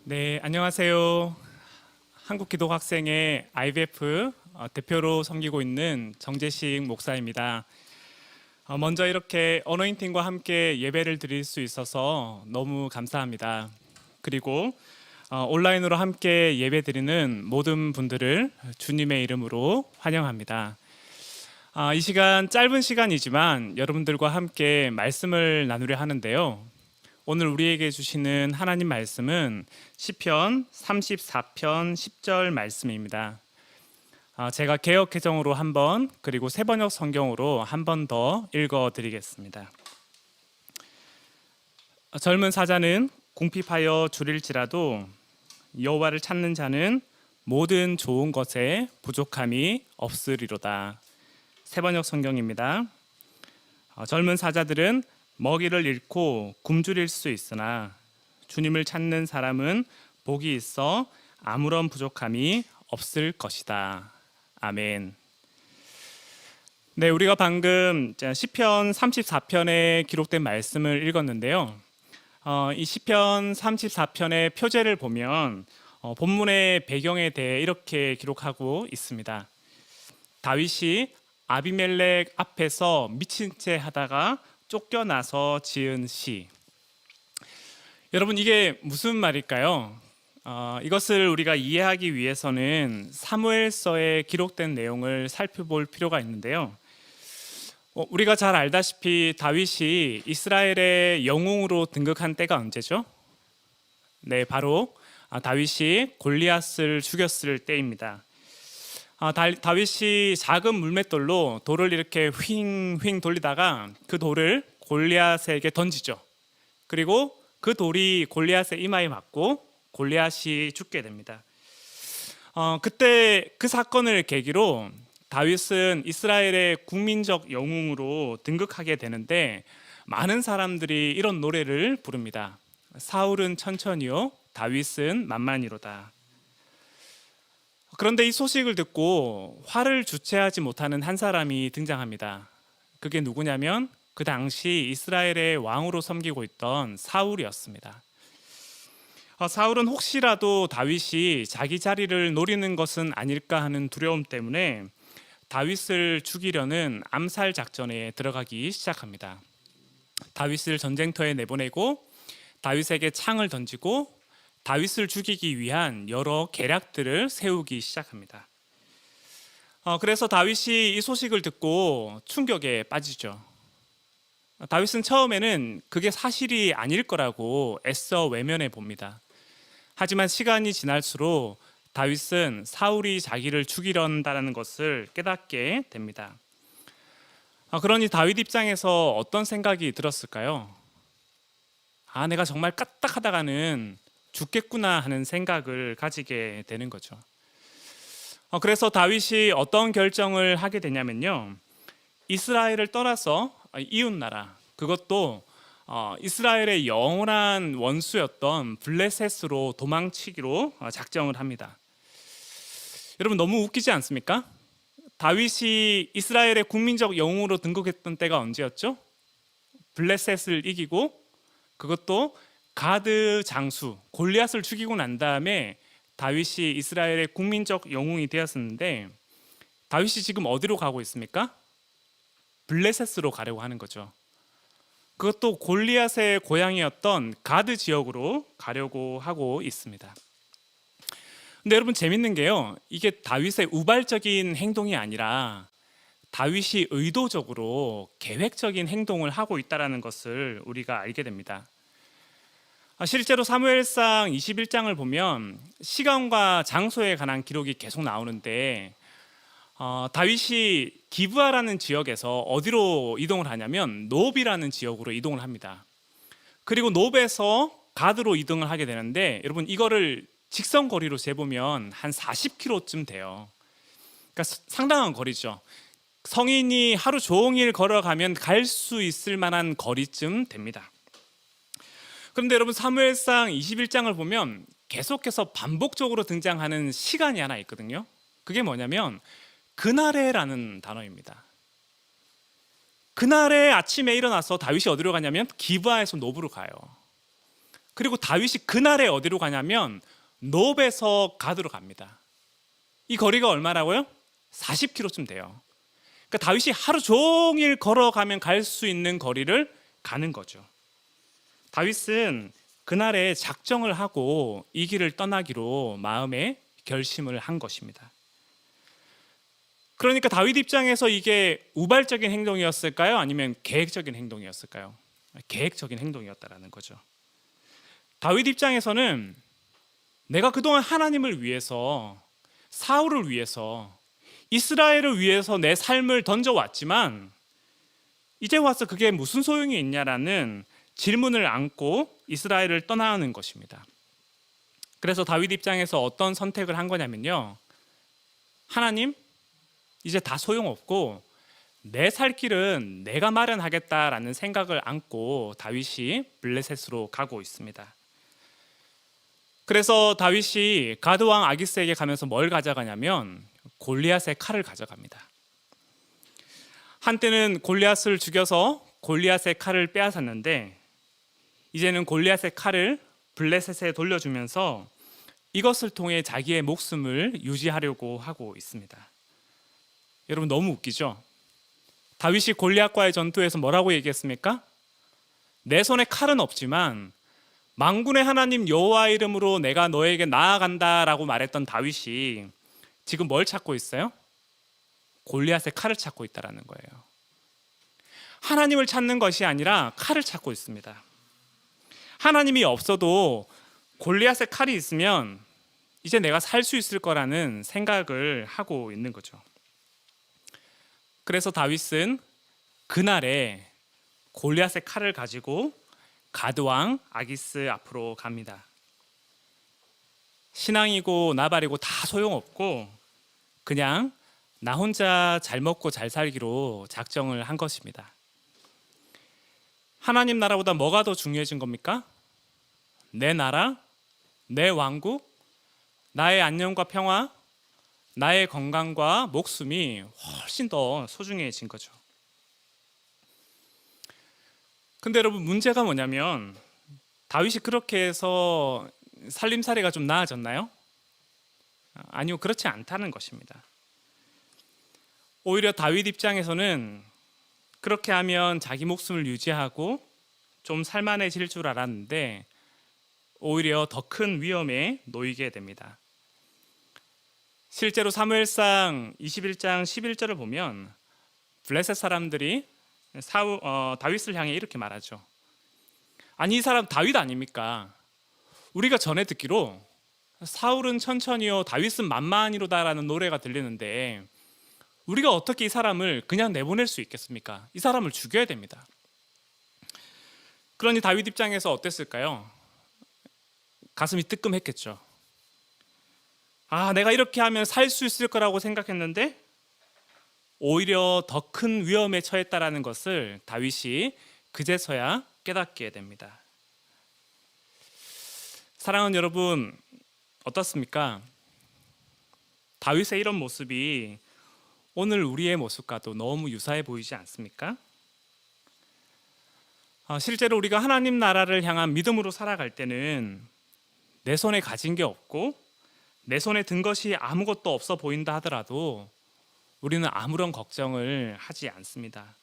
네, 안녕하세요. 한국기독학생의 IBF 대표로 섬기고 있는 정재식 목사입니다. 먼저 이렇게 어노인팅과 함께 예배를 드릴 수 있어서 너무 감사합니다. 그리고 온라인으로 함께 예배 드리는 모든 분들을 주님의 이름으로 환영합니다. 이 시간 짧은 시간이지만 여러분들과 함께 말씀을 나누려 하는데요. 오늘 우리에게 주시는 하나님 말씀은 시편 34편 10절 말씀입니다. 제가 개역 개정으로 한 번, 그리고 새번역 성경으로 한 번 더 읽어 드리겠습니다. 젊은 사자는 궁핍하여 줄일지라도 여호와를 찾는 자는 모든 좋은 것에 부족함이 없으리로다. 새번역 성경입니다. 젊은 사자들은 먹이를 잃고 굶주릴 수 있으나 주님을 찾는 사람은 복이 있어 아무런 부족함이 없을 것이다. 아멘. 네, 우리가 방금 시편 34편에 기록된 말씀을 읽었는데요. 이 시편 34편의 표제를 보면 본문의 배경에 대해 이렇게 기록하고 있습니다. 다윗이 아비멜렉 앞에서 미친 채 하다가 쫓겨나서 지은 시. 여러분, 이게 무슨 말일까요? 이것을 우리가 이해하기 위해서는 사무엘서에 기록된 내용을 살펴볼 필요가 있는데요. 우리가 잘 알다시피 다윗이 이스라엘의 영웅으로 등극한 때가 언제죠? 네, 바로 다윗이 골리앗을 죽였을 때입니다. 다윗이 작은 물맷돌로 돌을 이렇게 휑휑 돌리다가 그 돌을 골리앗에게 던지죠. 그리고 그 돌이 골리앗의 이마에 맞고 골리앗이 죽게 됩니다. 그때 그 사건을 계기로 다윗은 이스라엘의 국민적 영웅으로 등극하게 되는데 많은 사람들이 이런 노래를 부릅니다. 사울은 천천히요, 다윗은 만만히로다. 그런데 이 소식을 듣고 화를 주체하지 못하는 한 사람이 등장합니다. 그게 누구냐면 그 당시 이스라엘의 왕으로 섬기고 있던 사울이었습니다. 사울은 혹시라도 다윗이 자기 자리를 노리는 것은 아닐까 하는 두려움 때문에 다윗을 죽이려는 암살 작전에 들어가기 시작합니다. 다윗을 전쟁터에 내보내고 다윗에게 창을 던지고 다윗을 죽이기 위한 여러 계략들을 세우기 시작합니다. 그래서 다윗이 이 소식을 듣고 충격에 빠지죠. 다윗은 처음에는 그게 사실이 아닐 거라고 애써 외면해 봅니다. 하지만 시간이 지날수록 다윗은 사울이 자기를 죽이려한다는 것을 깨닫게 됩니다. 그러니 다윗 입장에서 어떤 생각이 들었을까요? 내가 정말 까딱하다가는 죽겠구나 하는 생각을 가지게 되는 거죠. 그래서 다윗이 어떤 결정을 하게 되냐면요, 이스라엘을 떠나서 이웃나라, 그것도 이스라엘의 영원한 원수였던 블레셋으로 도망치기로 작정을 합니다. 여러분, 너무 웃기지 않습니까? 다윗이 이스라엘의 국민적 영웅으로 등극했던 때가 언제였죠? 블레셋을 이기고, 그것도 가드 장수 골리앗을 죽이고 난 다음에 다윗이 이스라엘의 국민적 영웅이 되었었는데, 다윗이 지금 어디로 가고 있습니까? 블레셋으로 가려고 하는 거죠. 그것도 골리앗의 고향이었던 가드 지역으로 가려고 하고 있습니다. 근데 여러분, 재밌는 게요, 이게 다윗의 우발적인 행동이 아니라 다윗이 의도적으로 계획적인 행동을 하고 있다는 것을 우리가 알게 됩니다. 실제로 사무엘상 21장을 보면 시간과 장소에 관한 기록이 계속 나오는데, 다윗이 기브아라는 지역에서 어디로 이동을 하냐면 노비라는 지역으로 이동을 합니다. 그리고 노베에서 가드로 이동을 하게 되는데, 여러분, 이거를 직선 거리로 재보면 한 40km쯤 돼요. 그러니까 상당한 거리죠. 성인이 하루 종일 걸어가면 갈 수 있을 만한 거리쯤 됩니다. 그런데 여러분, 사무엘상 21장을 보면 계속해서 반복적으로 등장하는 시간이 하나 있거든요. 그게 뭐냐면 그날에라는 단어입니다. 그날에 아침에 일어나서 다윗이 어디로 가냐면 기브아에서 노브로 가요. 그리고 다윗이 그날에 어디로 가냐면 노베서 가드로 갑니다. 이 거리가 얼마라고요? 40km쯤 돼요. 그러니까 다윗이 하루 종일 걸어가면 갈 수 있는 거리를 가는 거죠. 다윗은 그날에 작정을 하고 이 길을 떠나기로 마음에 결심을 한 것입니다. 그러니까 다윗 입장에서 이게 우발적인 행동이었을까요? 아니면 계획적인 행동이었을까요? 계획적인 행동이었다라는 거죠. 다윗 입장에서는 내가 그동안 하나님을 위해서, 사울을 위해서, 이스라엘을 위해서 내 삶을 던져왔지만 이제 와서 그게 무슨 소용이 있냐라는 질문을 안고 이스라엘을 떠나는 것입니다. 그래서 다윗 입장에서 어떤 선택을 한 거냐면요, 하나님, 이제 다 소용없고 내 살 길은 내가 마련하겠다라는 생각을 안고 다윗이 블레셋으로 가고 있습니다. 그래서 다윗이 가드왕 아기스에게 가면서 뭘 가져가냐면 골리앗의 칼을 가져갑니다. 한때는 골리앗을 죽여서 골리앗의 칼을 빼앗았는데 이제는 골리앗의 칼을 블레셋에 돌려주면서 이것을 통해 자기의 목숨을 유지하려고 하고 있습니다. 여러분, 너무 웃기죠? 다윗이 골리앗과의 전투에서 뭐라고 얘기했습니까? 내 손에 칼은 없지만 만군의 하나님 여호와의 이름으로 내가 너에게 나아간다라고 말했던 다윗이 지금 뭘 찾고 있어요? 골리앗의 칼을 찾고 있다라는 거예요. 하나님을 찾는 것이 아니라 칼을 찾고 있습니다. 하나님이 없어도 골리앗의 칼이 있으면 이제 내가 살 수 있을 거라는 생각을 하고 있는 거죠. 그래서 다윗은 그날에 골리앗의 칼을 가지고 가드왕 아기스 앞으로 갑니다. 신앙이고 나발이고 다 소용없고 그냥 나 혼자 잘 먹고 잘 살기로 작정을 한 것입니다. 하나님 나라보다 뭐가 더 중요해진 겁니까? 내 나라, 내 왕국, 나의 안녕과 평화, 나의 건강과 목숨이 훨씬 더 소중해진 거죠. 근데 여러분, 문제가 뭐냐면 다윗이 그렇게 해서 살림살이가 좀 나아졌나요? 아니요, 그렇지 않다는 것입니다. 오히려 다윗 입장에서는 그렇게 하면 자기 목숨을 유지하고 좀 살만해질 줄 알았는데 오히려 더 큰 위험에 놓이게 됩니다. 실제로 사무엘상 21장 11절을 보면 블레셋 사람들이 다윗을 향해 이렇게 말하죠. 아니, 이 사람 다윗 아닙니까? 우리가 전에 듣기로 사울은 천천히요 다윗은 만만히로다라는 노래가 들리는데 우리가 어떻게 이 사람을 그냥 내보낼 수 있겠습니까? 이 사람을 죽여야 됩니다. 그러니 다윗 입장에서 어땠을까요? 가슴이 뜨끔했겠죠. 내가 이렇게 하면 살 수 있을 거라고 생각했는데 오히려 더 큰 위험에 처했다라는 것을 다윗이 그제서야 깨닫게 됩니다. 사랑하는 여러분, 어떻습니까? 다윗의 이런 모습이 오늘 우리의 모습과도 너무 유사해 보이지 않습니까? 실제로 우리가 하나님 나라를 향한 믿음으로 살아갈 때는 내 손에 가진 게 없고 내 손에 든 것이 아무것도 없어 보인다 하더라도 우리는 아무런 걱정을 하지 않습니다.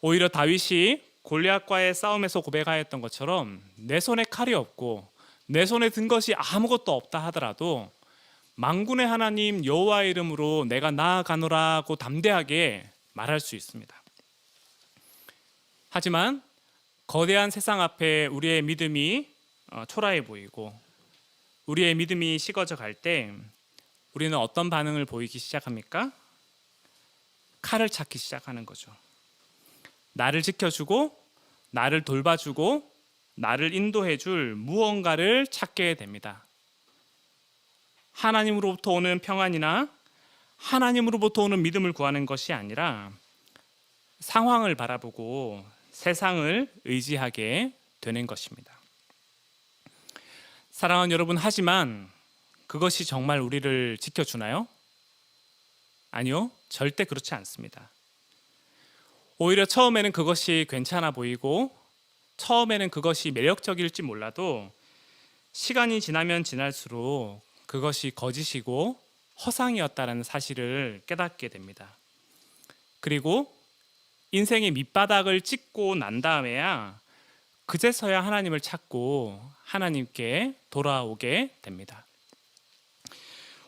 오히려 다윗이 골리앗과의 싸움에서 고백하였던 것처럼 내 손에 칼이 없고 내 손에 든 것이 아무것도 없다 하더라도 만군의 하나님 여호와의 이름으로 내가 나아가노라고 담대하게 말할 수 있습니다. 하지만 거대한 세상 앞에 우리의 믿음이 초라해 보이고 우리의 믿음이 식어져 갈 때 우리는 어떤 반응을 보이기 시작합니까? 칼을 찾기 시작하는 거죠. 나를 지켜주고 나를 돌봐주고 나를 인도해줄 무언가를 찾게 됩니다. 하나님으로부터 오는 평안이나 하나님으로부터 오는 믿음을 구하는 것이 아니라 상황을 바라보고 세상을 의지하게 되는 것입니다. 사랑하는 여러분, 하지만 그것이 정말 우리를 지켜주나요? 아니요, 절대 그렇지 않습니다. 오히려 처음에는 그것이 괜찮아 보이고 처음에는 그것이 매력적일지 몰라도 시간이 지나면 지날수록 그것이 거짓이고 허상이었다는 사실을 깨닫게 됩니다. 그리고 인생의 밑바닥을 찍고 난 다음에야 그제서야 하나님을 찾고 하나님께 돌아오게 됩니다.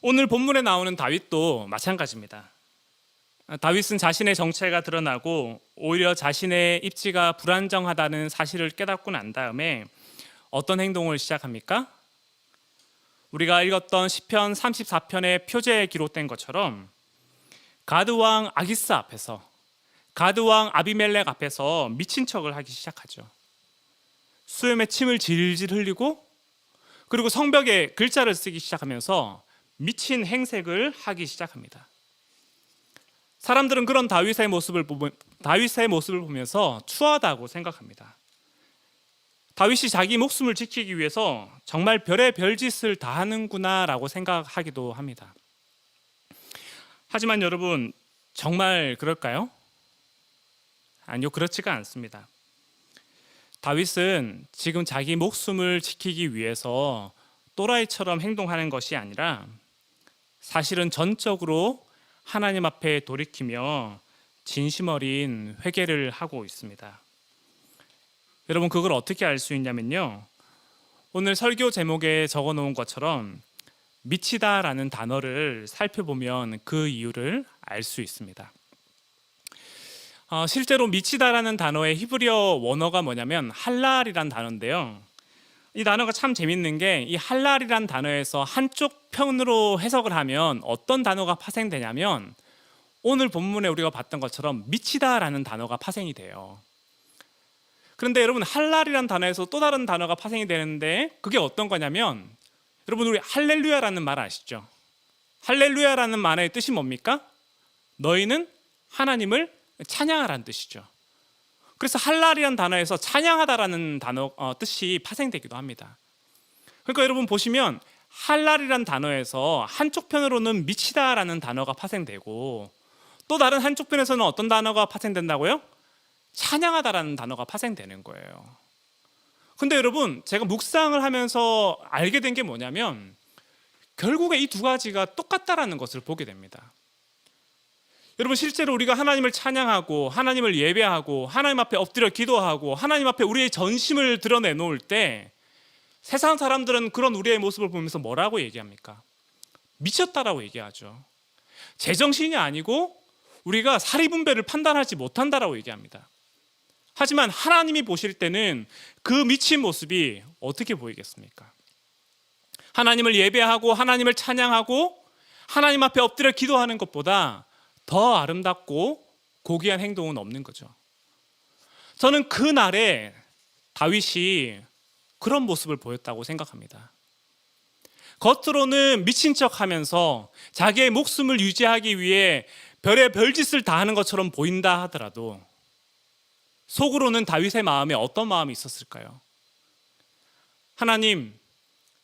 오늘 본문에 나오는 다윗도 마찬가지입니다. 다윗은 자신의 정체가 드러나고 오히려 자신의 입지가 불안정하다는 사실을 깨닫고 난 다음에 어떤 행동을 시작합니까? 우리가 읽었던 시편 34편의 표제에 기록된 것처럼 가드왕 아기스 앞에서, 가드왕 아비멜렉 앞에서 미친 척을 하기 시작하죠. 수염에 침을 질질 흘리고 그리고 성벽에 글자를 쓰기 시작하면서 미친 행색을 하기 시작합니다. 사람들은 그런 다윗의 모습을 보면서 추하다고 생각합니다. 다윗이 자기 목숨을 지키기 위해서 정말 별의 별짓을 다 하는구나라고 생각하기도 합니다. 하지만 여러분, 정말 그럴까요? 아니요, 그렇지가 않습니다. 다윗은 지금 자기 목숨을 지키기 위해서 또라이처럼 행동하는 것이 아니라 사실은 전적으로 하나님 앞에 돌이키며 진심 어린 회개를 하고 있습니다. 여러분, 그걸 어떻게 알 수 있냐면요, 오늘 설교 제목에 적어 놓은 것처럼 미치다라는 단어를 살펴보면 그 이유를 알 수 있습니다. 실제로 미치다라는 단어의 히브리어 원어가 뭐냐면 할랄이란 단어인데요, 이 단어가 참 재밌는 게 이 할랄이란 단어에서 한쪽 편으로 해석을 하면 어떤 단어가 파생되냐면 오늘 본문에 우리가 봤던 것처럼 미치다라는 단어가 파생이 돼요. 그런데 여러분, 할랄이란 단어에서 또 다른 단어가 파생이 되는데 그게 어떤 거냐면, 여러분, 우리 할렐루야라는 말 아시죠? 할렐루야라는 말의 뜻이 뭡니까? 너희는 하나님을 찬양하라는 뜻이죠. 그래서 할랄이란 단어에서 찬양하다라는 단어 뜻이 파생되기도 합니다. 그러니까 여러분 보시면 할랄이란 단어에서 한쪽 편으로는 미치다라는 단어가 파생되고 또 다른 한쪽 편에서는 어떤 단어가 파생된다고요? 찬양하다라는 단어가 파생되는 거예요. 근데 여러분, 제가 묵상을 하면서 알게 된 게 뭐냐면 결국에 이 두 가지가 똑같다라는 것을 보게 됩니다. 여러분, 실제로 우리가 하나님을 찬양하고 하나님을 예배하고 하나님 앞에 엎드려 기도하고 하나님 앞에 우리의 전심을 드러내놓을 때 세상 사람들은 그런 우리의 모습을 보면서 뭐라고 얘기합니까? 미쳤다라고 얘기하죠. 제정신이 아니고 우리가 사리분별을 판단하지 못한다라고 얘기합니다. 하지만 하나님이 보실 때는 그 미친 모습이 어떻게 보이겠습니까? 하나님을 예배하고 하나님을 찬양하고 하나님 앞에 엎드려 기도하는 것보다 더 아름답고 고귀한 행동은 없는 거죠. 저는 그날에 다윗이 그런 모습을 보였다고 생각합니다. 겉으로는 미친 척하면서 자기의 목숨을 유지하기 위해 별의 별짓을 다 하는 것처럼 보인다 하더라도 속으로는 다윗의 마음에 어떤 마음이 있었을까요? 하나님,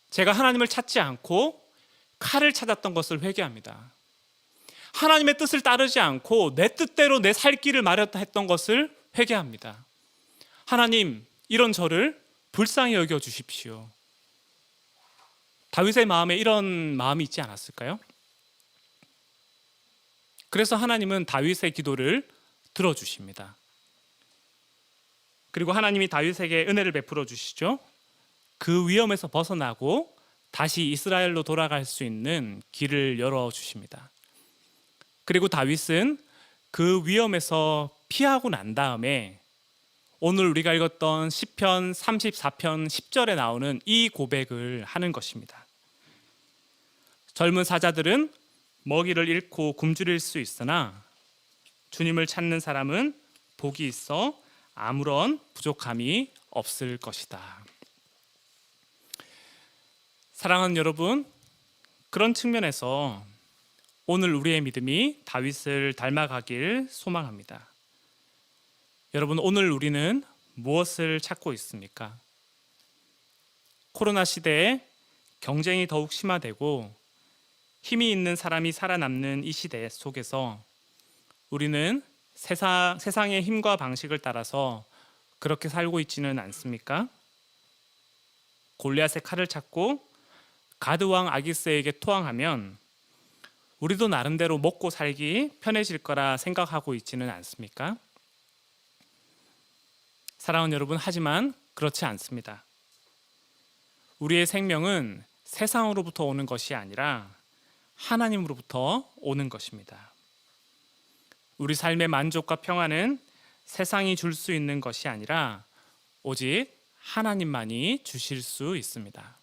제가 하나님을 찾지 않고 칼을 찾았던 것을 회개합니다. 하나님의 뜻을 따르지 않고 내 뜻대로 내 살 길을 마련했다 했던 것을 회개합니다. 하나님, 이런 저를 불쌍히 여겨 주십시오. 다윗의 마음에 이런 마음이 있지 않았을까요? 그래서 하나님은 다윗의 기도를 들어주십니다. 그리고 하나님이 다윗에게 은혜를 베풀어 주시죠. 그 위험에서 벗어나고 다시 이스라엘로 돌아갈 수 있는 길을 열어주십니다. 그리고 다윗은 그 위험에서 피하고 난 다음에 오늘 우리가 읽었던 시편 34편 10절에 나오는 이 고백을 하는 것입니다. 젊은 사자들은 먹이를 잃고 굶주릴 수 있으나 주님을 찾는 사람은 복이 있어 아무런 부족함이 없을 것이다. 사랑하는 여러분, 그런 측면에서 오늘 우리의 믿음이 다윗을 닮아가길 소망합니다. 여러분, 오늘 우리는 무엇을 찾고 있습니까? 코로나 시대에 경쟁이 더욱 심화되고 힘이 있는 사람이 살아남는 이 시대 속에서 우리는 세상의 힘과 방식을 따라서 그렇게 살고 있지는 않습니까? 골리앗의 칼을 찾고 가드 왕 아기스에게 토항하면 우리도 나름대로 먹고 살기 편해질 거라 생각하고 있지는 않습니까? 사랑하는 여러분, 하지만 그렇지 않습니다. 우리의 생명은 세상으로부터 오는 것이 아니라 하나님으로부터 오는 것입니다. 우리 삶의 만족과 평안은 세상이 줄 수 있는 것이 아니라 오직 하나님만이 주실 수 있습니다.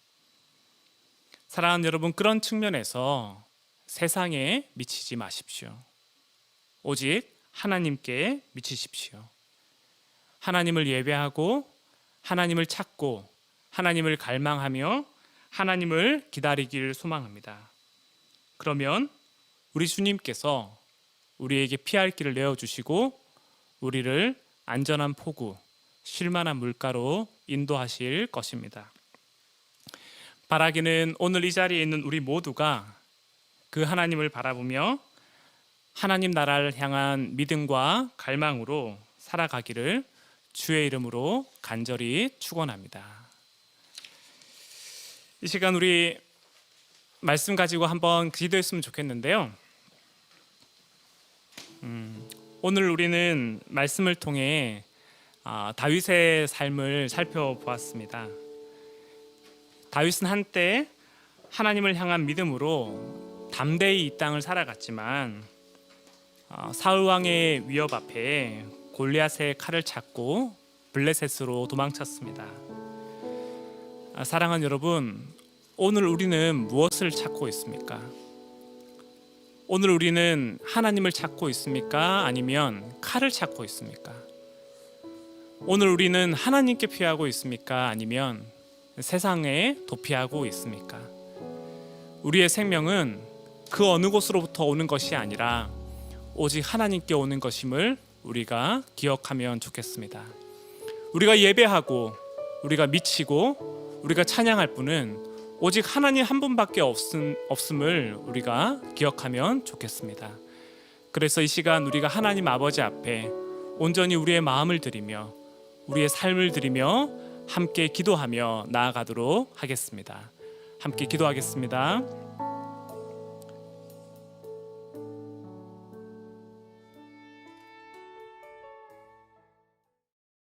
사랑하는 여러분, 그런 측면에서 세상에 미치지 마십시오. 오직 하나님께 미치십시오. 하나님을 예배하고 하나님을 찾고 하나님을 갈망하며 하나님을 기다리기를 소망합니다. 그러면 우리 주님께서 우리에게 피할 길을 내어주시고 우리를 안전한 포구, 쉴만한 물가로 인도하실 것입니다. 바라기는 오늘 이 자리에 있는 우리 모두가 그 하나님을 바라보며 하나님 나라를 향한 믿음과 갈망으로 살아가기를 주의 이름으로 간절히 축원합니다. 이 시간 우리 말씀 가지고 한번 기도했으면 좋겠는데요. 오늘 우리는 말씀을 통해 다윗의 삶을 살펴보았습니다. 다윗은 한때 하나님을 향한 믿음으로 담대히 이 땅을 살아갔지만 사울 왕의 위협 앞에 골리앗의 칼을 찾고 블레셋으로 도망쳤습니다. 사랑하는 여러분, 오늘 우리는 무엇을 찾고 있습니까? 오늘 우리는 하나님을 찾고 있습니까? 아니면 칼을 찾고 있습니까? 오늘 우리는 하나님께 피하고 있습니까? 아니면 세상에 도피하고 있습니까? 우리의 생명은 그 어느 곳으로부터 오는 것이 아니라 오직 하나님께 오는 것임을 우리가 기억하면 좋겠습니다. 우리가 예배하고 우리가 미치고 우리가 찬양할 분은 오직 하나님 한 분밖에 없음을 우리가 기억하면 좋겠습니다. 그래서 이 시간 우리가 하나님 아버지 앞에 온전히 우리의 마음을 드리며 우리의 삶을 드리며 함께 기도하며 나아가도록 하겠습니다. 함께 기도하겠습니다.